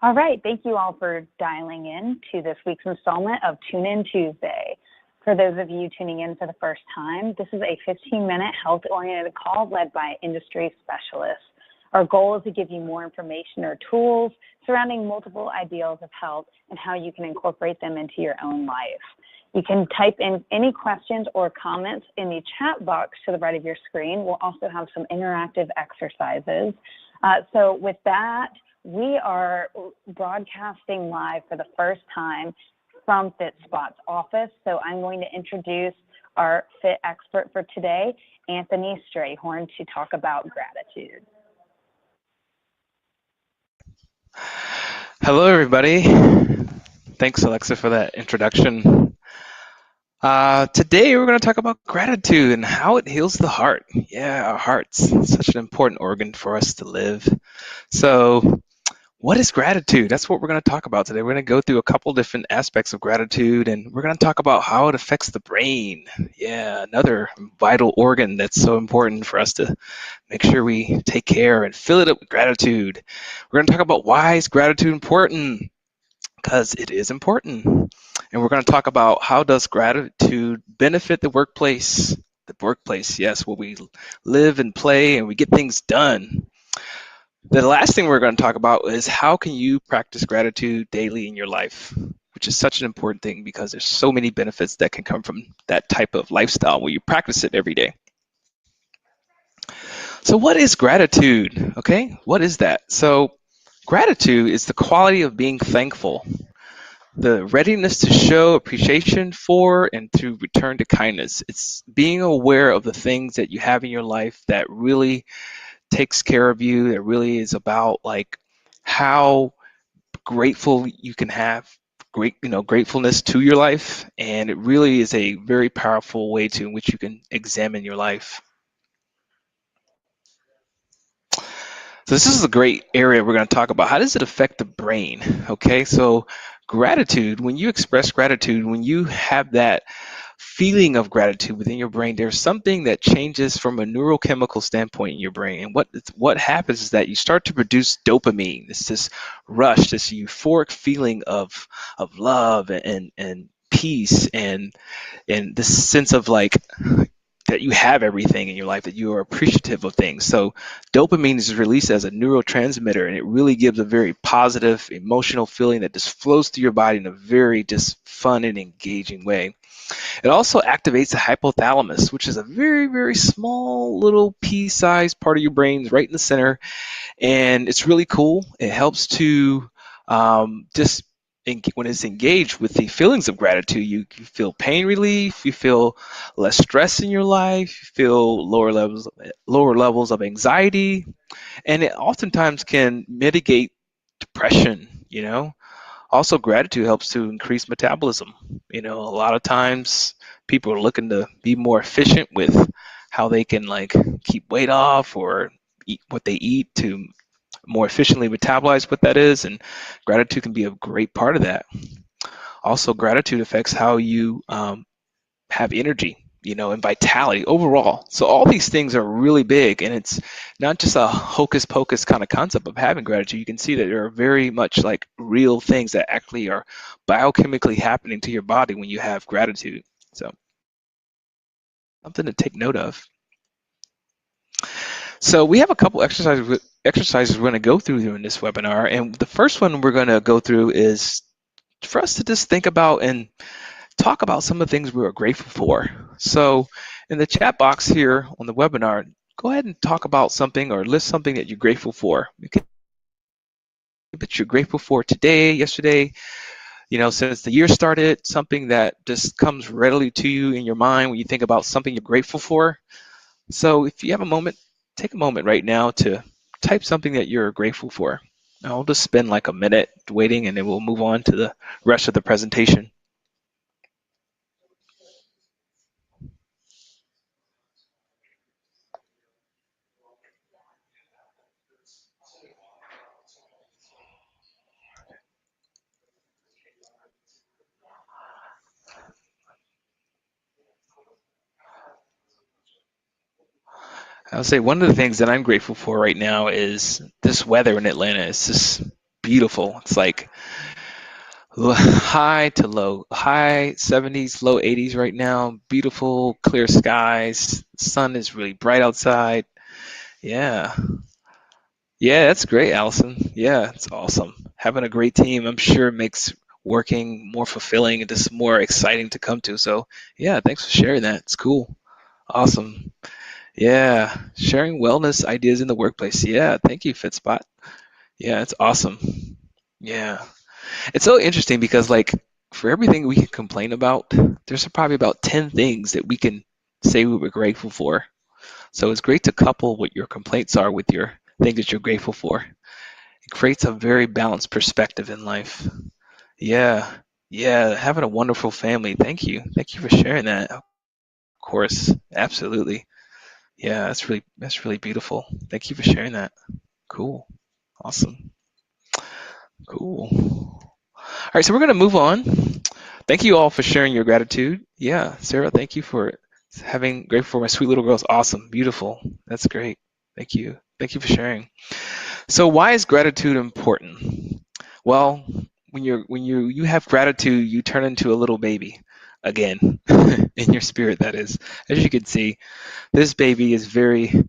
All right, thank you all for dialing in to this week's installment of Tune In Tuesday. For those of you tuning in for the first time, this is a 15-minute health-oriented call led by industry specialists. Our goal is to give you more information or tools surrounding multiple ideals of health and how you can incorporate them into your own life. You can type in any questions or comments in the chat box to the right of your screen. We'll also have some interactive exercises. So with that, we are broadcasting live for the first time from FitSpot's office. So I'm going to introduce our fit expert for today, Anthony Strayhorn, to talk about gratitude. Hello, everybody. Thanks, Alexa, for that introduction. Today, we're going to talk about gratitude and how it heals the heart. Yeah, our heart's such an important organ for us to live. So, what is gratitude? That's what we're going to talk about today. We're going to go through a couple different aspects of gratitude, and we're going to talk about how it affects the brain. Yeah, another vital organ that's so important for us to make sure we take care and fill it up with gratitude. We're going to talk about why is gratitude important, because it is important. And we're going to talk about how does gratitude benefit the workplace. The workplace, yes, where we live and play and we get things done. The last thing we're going to talk about is how can you practice gratitude daily in your life, which is such an important thing because there's so many benefits that can come from that type of lifestyle where you practice it every day. So what is gratitude? Okay, what is that? So gratitude is the quality of being thankful, the readiness to show appreciation for and to return to kindness. It's being aware of the things that you have in your life that really takes care of you, that really is about like how grateful you can have gratefulness to your life, and it really is a very powerful way to in which you can examine your life. So this is a great area we're going to talk about. How does it affect the brain? Okay, so gratitude, when you express gratitude, when you have that feeling of gratitude within your brain, there's something that changes from a neurochemical standpoint in your brain. And what happens is that you start to produce dopamine. It's this rush, this euphoric feeling of love and peace and this sense of like that you have everything in your life, that you are appreciative of things. So dopamine is released as a neurotransmitter, and it really gives a very positive emotional feeling that just flows through your body in a very just fun and engaging way. It also activates the hypothalamus, which is a very, very small little pea-sized part of your brain right in the center, and it's really cool. It helps to just when it's engaged with the feelings of gratitude, you feel pain relief, you feel less stress in your life, you feel lower levels of anxiety, and it oftentimes can mitigate depression. Also, gratitude helps to increase metabolism. A lot of times people are looking to be more efficient with how they can like keep weight off or eat what they eat to more efficiently metabolize what that is, and gratitude can be a great part of that. Also, gratitude affects how you have energy, and vitality overall. So all these things are really big, and it's not just a hocus pocus kind of concept of having gratitude. You can see that there are very much like real things that actually are biochemically happening to your body when you have gratitude. So something to take note of. So we have a couple exercises we're going to go through during this webinar, and the first one we're going to go through is for us to just think about and talk about some of the things we are grateful for. So in the chat box here on the webinar, go ahead and talk about something or list something that you're grateful for. That you're grateful for today, yesterday, since the year started, something that just comes readily to you in your mind when you think about something you're grateful for. So if you have a moment, take a moment right now to type something that you're grateful for. I'll just spend like a minute waiting, and then we'll move on to the rest of the presentation. I'll say one of the things that I'm grateful for right now is this weather in Atlanta. It's just beautiful. It's like high to low, high 70s, low 80s right now. Beautiful, clear skies. Sun is really bright outside. Yeah. Yeah, that's great, Allison. Yeah, it's awesome. Having a great team, I'm sure, makes working more fulfilling and just more exciting to come to. So, yeah, thanks for sharing that. It's cool. Awesome. Yeah, sharing wellness ideas in the workplace. Yeah, thank you, Fitspot. Yeah, it's awesome. Yeah. It's so interesting because, like, for everything we can complain about, there's probably about 10 things that we can say we were grateful for. So it's great to couple what your complaints are with your things that you're grateful for. It creates a very balanced perspective in life. Yeah. Yeah. Having a wonderful family. Thank you. Thank you for sharing that. Of course. Absolutely. Yeah, that's really beautiful. Thank you for sharing that. Cool. Awesome. Cool. All right, so we're gonna move on. Thank you all for sharing your gratitude. Yeah, Sarah, thank you for having grateful for my sweet little girls. Awesome. Beautiful. That's great. Thank you. Thank you for sharing. So why is gratitude important? Well, when you have gratitude, you turn into a little baby again in your spirit, that is. As you can see, this baby is very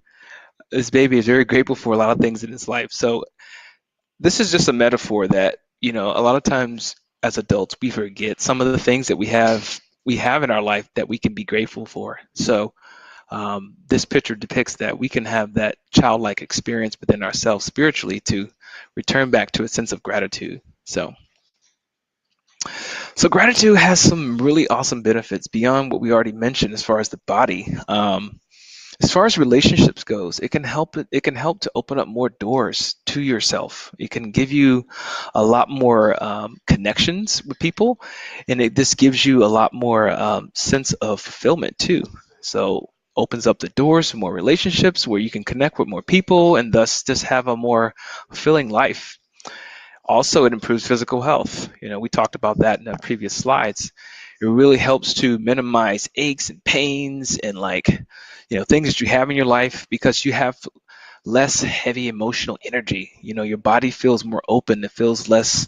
this baby is very grateful for a lot of things in his life. So this is just a metaphor that, a lot of times as adults we forget some of the things that we have in our life that we can be grateful for. So this picture depicts that we can have that childlike experience within ourselves spiritually to return back to a sense of gratitude. So gratitude has some really awesome benefits beyond what we already mentioned as far as the body. As far as relationships goes, it can help to open up more doors to yourself. It can give you a lot more connections with people, and this gives you a lot more sense of fulfillment too. So opens up the doors to more relationships where you can connect with more people and thus just have a more fulfilling life. Also, it improves physical health. We talked about that in the previous slides. It really helps to minimize aches and pains and, like, things that you have in your life because you have less heavy emotional energy. Your body feels more open. It feels less,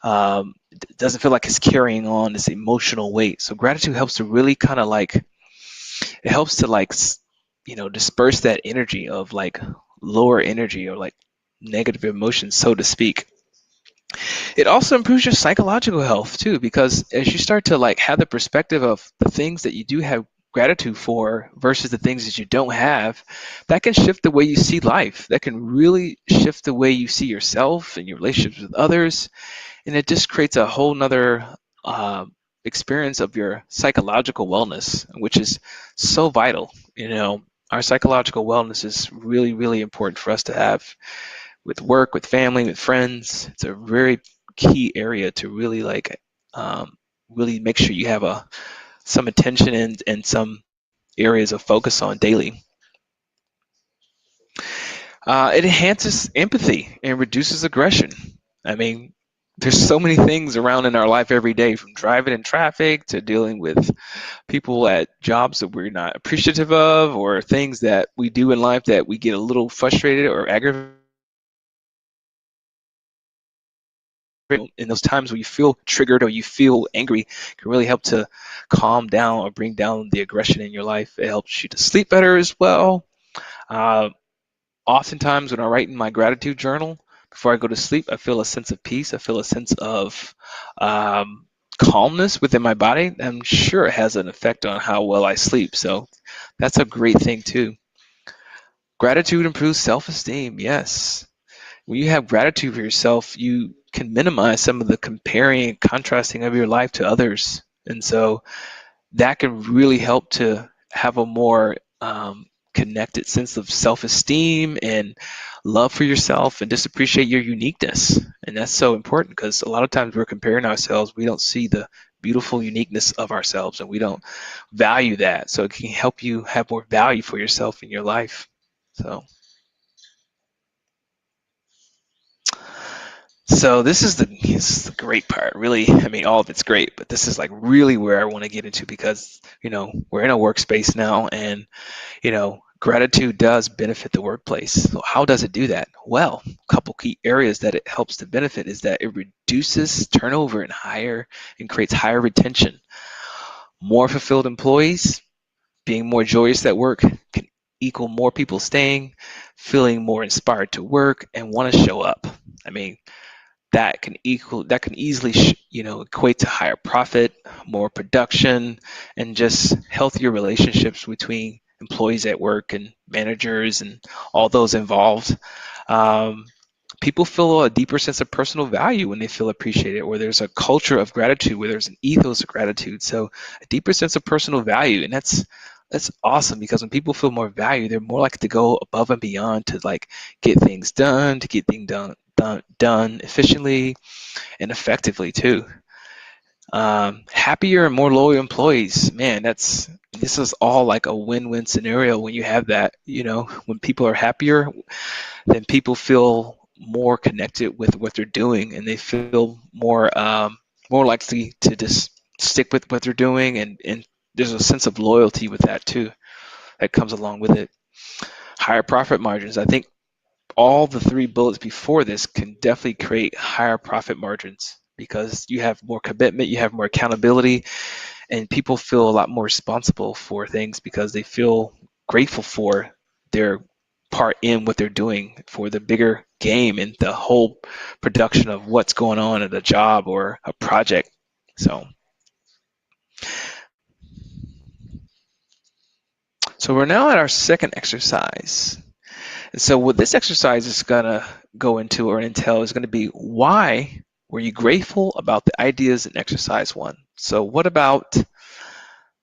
it doesn't feel like it's carrying on this emotional weight. So gratitude helps to really kind of like, it helps to like, disperse that energy of like lower energy or like negative emotions, so to speak. It also improves your psychological health too, because as you start to like have the perspective of the things that you do have gratitude for versus the things that you don't have, that can shift the way you see life. That can really shift the way you see yourself and your relationships with others. And it just creates a whole nother uh, experience of your psychological wellness, which is so vital. Our psychological wellness is really, really important for us to have with work, with family, with friends. It's a very key area to really like really make sure you have some attention and some areas of focus on daily. It enhances empathy and reduces aggression. I mean, there's so many things around in our life every day, from driving in traffic to dealing with people at jobs that we're not appreciative of, or things that we do in life that we get a little frustrated or aggravated in. Those times where you feel triggered or you feel angry, can really help to calm down or bring down the aggression in your life. It helps you to sleep better as well. Uh, Oftentimes, when I write in my gratitude journal before I go to sleep, I feel a sense of peace. I feel a sense of um, calmness within my body. I'm sure it has an effect on how well I sleep. So that's a great thing too. Gratitude improves self-esteem. Yes. When you have gratitude for yourself, you can minimize some of the comparing and contrasting of your life to others. And so that can really help to have a more connected sense of self-esteem and love for yourself and just appreciate your uniqueness. And that's so important because a lot of times we're comparing ourselves. We don't see the beautiful uniqueness of ourselves and we don't value that. So it can help you have more value for yourself in your life. So this is the great part. Really, I mean, all of it's great, but this is like really where I want to get into because we're in a workspace now, and Gratitude does benefit the workplace. So how does it do that? Well, a couple key areas that it helps to benefit is that it reduces turnover and creates higher retention. More fulfilled employees being more joyous at work can equal more people staying, feeling more inspired to work and want to show up. I mean, that can easily equate to higher profit, more production, and just healthier relationships between employees at work and managers and all those involved. um, People feel a deeper sense of personal value when they feel appreciated, where there's a culture of gratitude, where there's an ethos of gratitude. So a deeper sense of personal value, and that's awesome, because when people feel more value, they're more likely to go above and beyond to like get things done, to get things done efficiently and effectively too. Happier and more loyal employees, man, this is all like a win-win scenario when you have that. When people are happier, then people feel more connected with what they're doing, and they feel more likely to just stick with what they're doing, and there's a sense of loyalty with that too that comes along with it. Higher profit margins. I think all the three bullets before this can definitely create higher profit margins, because you have more commitment, you have more accountability, and people feel a lot more responsible for things because they feel grateful for their part in what they're doing for the bigger game and the whole production of what's going on at a job or a project. So we're now at our second exercise. And so what this exercise is gonna go into or entail is gonna be, why were you grateful about the ideas in exercise one? So what about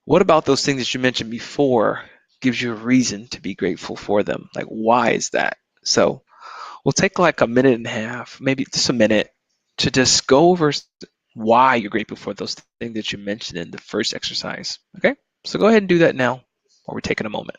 those things that you mentioned before gives you a reason to be grateful for them? Like, why is that? So we'll take like a minute and a half, maybe just a minute, to just go over why you're grateful for those things that you mentioned in the first exercise. Okay? So go ahead and do that now while we're taking a moment.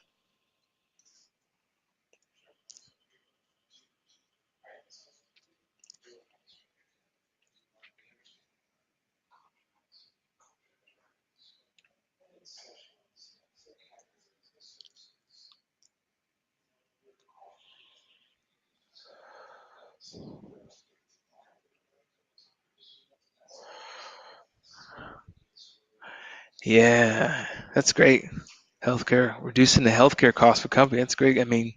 Yeah, that's great. Healthcare, reducing the healthcare cost for company. That's great. I mean,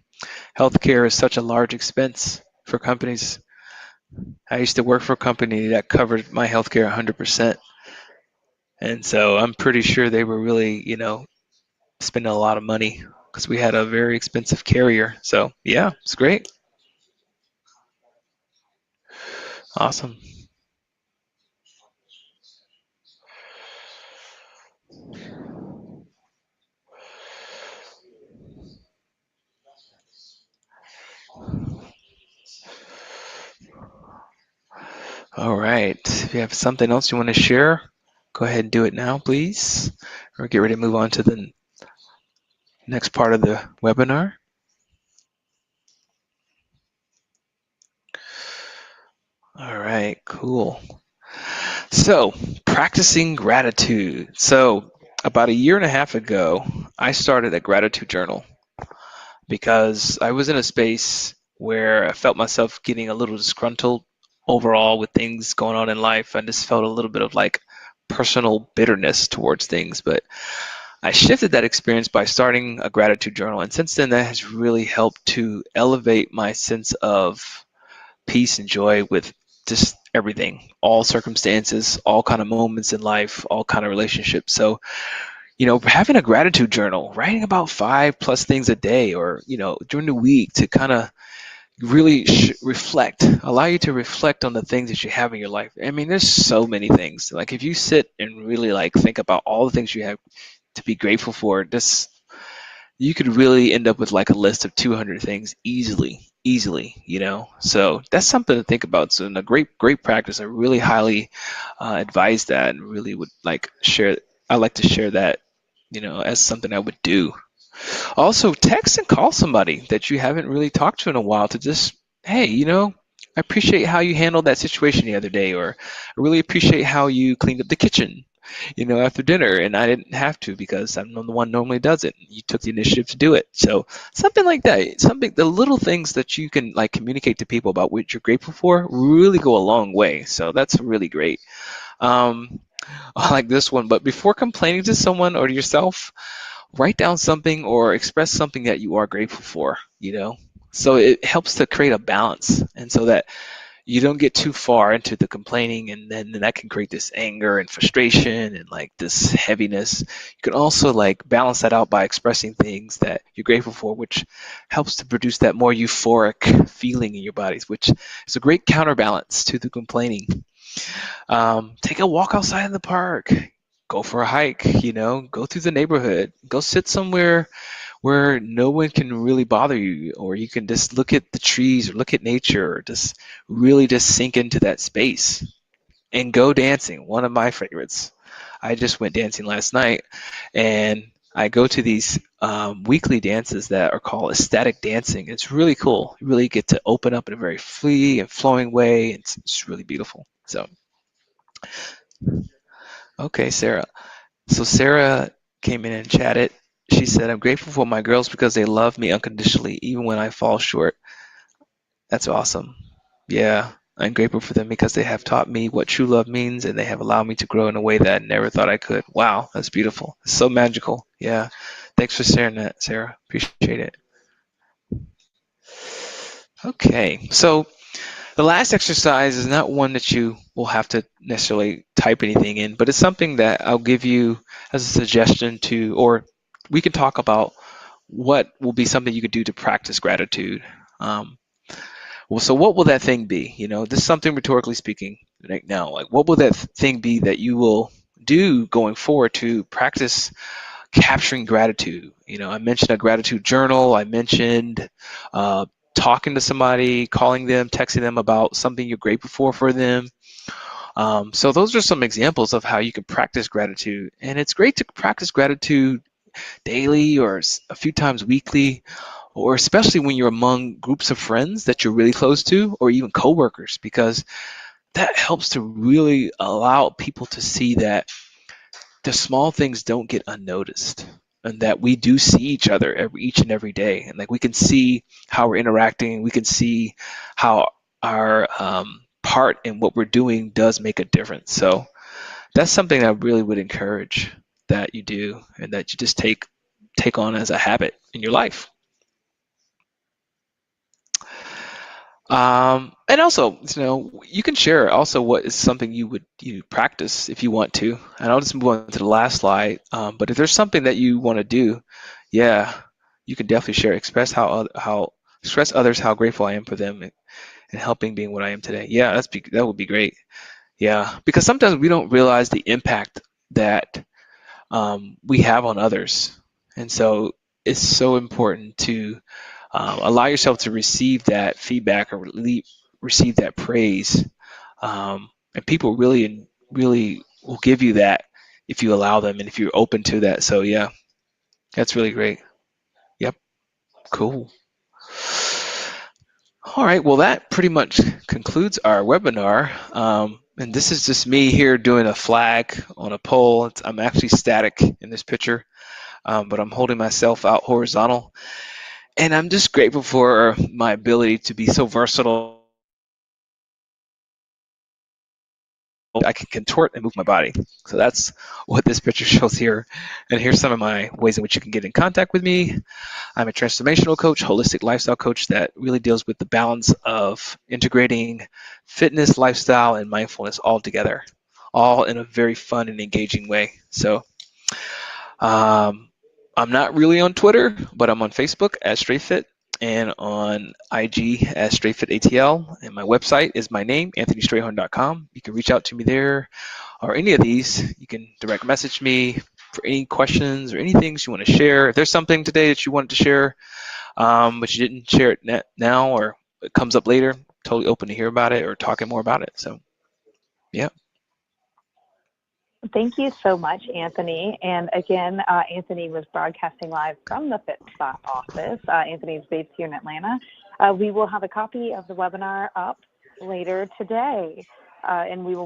healthcare is such a large expense for companies. I used to work for a company that covered my healthcare 100%. And so I'm pretty sure they were really, spending a lot of money because we had a very expensive carrier. So yeah, it's great. Awesome. All right. If you have something else you want to share, go ahead and do it now, please. Or get ready to move on to the next part of the webinar. All right, cool. So, practicing gratitude. So, about a year and a half ago, I started a gratitude journal because I was in a space where I felt myself getting a little disgruntled overall with things going on in life. I just felt a little bit of like personal bitterness towards things. But I shifted that experience by starting a gratitude journal. And since then, that has really helped to elevate my sense of peace and joy with just everything, all circumstances, all kind of moments in life, all kind of relationships. So, having a gratitude journal, writing about 5+ things a day, or during the week, to kind of really allow you to reflect on the things that you have in your life. I mean, there's so many things. Like, if you sit and really like think about all the things you have to be grateful for, this you could really end up with like a list of 200 things easily. So that's something to think about. So, in a great practice, I really highly advise that, and really would like share. I like to share that, as something I would do. Also, text and call somebody that you haven't really talked to in a while, to just, hey, I appreciate how you handled that situation the other day, or I really appreciate how you cleaned up the kitchen. after dinner, and I didn't have to because I'm the one normally does it. You took the initiative to do it. So something like that, the little things that you can like communicate to people about what you're grateful for really go a long way. So that's really great. Um, I like this one, but before complaining to someone or to yourself, write down something or express something that you are grateful for. So it helps to create a balance, and so that you don't get too far into the complaining, and then that can create this anger and frustration and like this heaviness. You can also like balance that out by expressing things that you're grateful for, which helps to produce that more euphoric feeling in your bodies, which is a great counterbalance to the complaining. Take a walk outside in the park, go for a hike, go through the neighborhood, go sit somewhere where no one can really bother you, or you can just look at the trees or look at nature, or just really just sink into that space. And go dancing, one of my favorites. I just went dancing last night, and I go to these weekly dances that are called ecstatic dancing. It's really cool. You really get to open up in a very free and flowing way. It's really beautiful. So, okay, Sarah. So Sarah came in and chatted. She said, I'm grateful for my girls because they love me unconditionally, even when I fall short. That's awesome. Yeah, I'm grateful for them because they have taught me what true love means, and they have allowed me to grow in a way that I never thought I could. Wow, that's beautiful. It's so magical. Yeah. Thanks for sharing that, Sarah. Appreciate it. Okay. So the last exercise is not one that you will have to necessarily type anything in, but it's something that I'll give you as a suggestion to, or we can talk about what will be something you could do to practice gratitude. Um, Well, so what will that thing be? This is something rhetorically speaking right now. Like, what will that thing be that you will do going forward to practice capturing gratitude? I mentioned a gratitude journal. I mentioned uh, talking to somebody, calling them, texting them about something you're grateful for them. So those are some examples of how you can practice gratitude. And it's great to practice gratitude daily or a few times weekly, or especially when you're among groups of friends that you're really close to, or even coworkers, because that helps to really allow people to see that the small things don't get unnoticed, and that we do see each other each and every day, and like we can see how we're interacting, we can see how our part in what we're doing does make a difference. So that's something I really would encourage that you do, and that you just take on as a habit in your life. And also, you can share also what is something you practice if you want to. And I'll just move on to the last slide. But if there's something that you want to do, yeah, you can definitely share. How express others how grateful I am for them, and helping being what I am today. Yeah, that would be great. Yeah, because sometimes we don't realize the impact that we have on others, and so it's so important to allow yourself to receive that feedback, or receive that praise. And people really will give you that if you allow them and if you're open to that. So yeah, that's really great. Yep, cool. All right, well, that pretty much concludes our webinar. And this is just me here doing a flag on a pole. I'm actually static in this picture, but I'm holding myself out horizontal. And I'm just grateful for my ability to be so versatile. I can contort and move my body. So that's what this picture shows here. And here's some of my ways in which you can get in contact with me. I'm a transformational coach, holistic lifestyle coach that really deals with the balance of integrating fitness, lifestyle, and mindfulness all together, all in a very fun and engaging way. So I'm not really on Twitter, but I'm on Facebook as StrayFit, and on IG as StrayFitATL. And my website is my name, AnthonyStrayhorn.com. You can reach out to me there, or any of these. You can direct message me for any questions or any things you want to share. If there's something today that you wanted to share, but you didn't share it now, or it comes up later, totally open to hear about it or talking more about it. So, yeah. Thank you so much, Anthony. And again, Anthony was broadcasting live from the FitSpot office. Anthony is based here in Atlanta. We will have a copy of the webinar up later today, and we will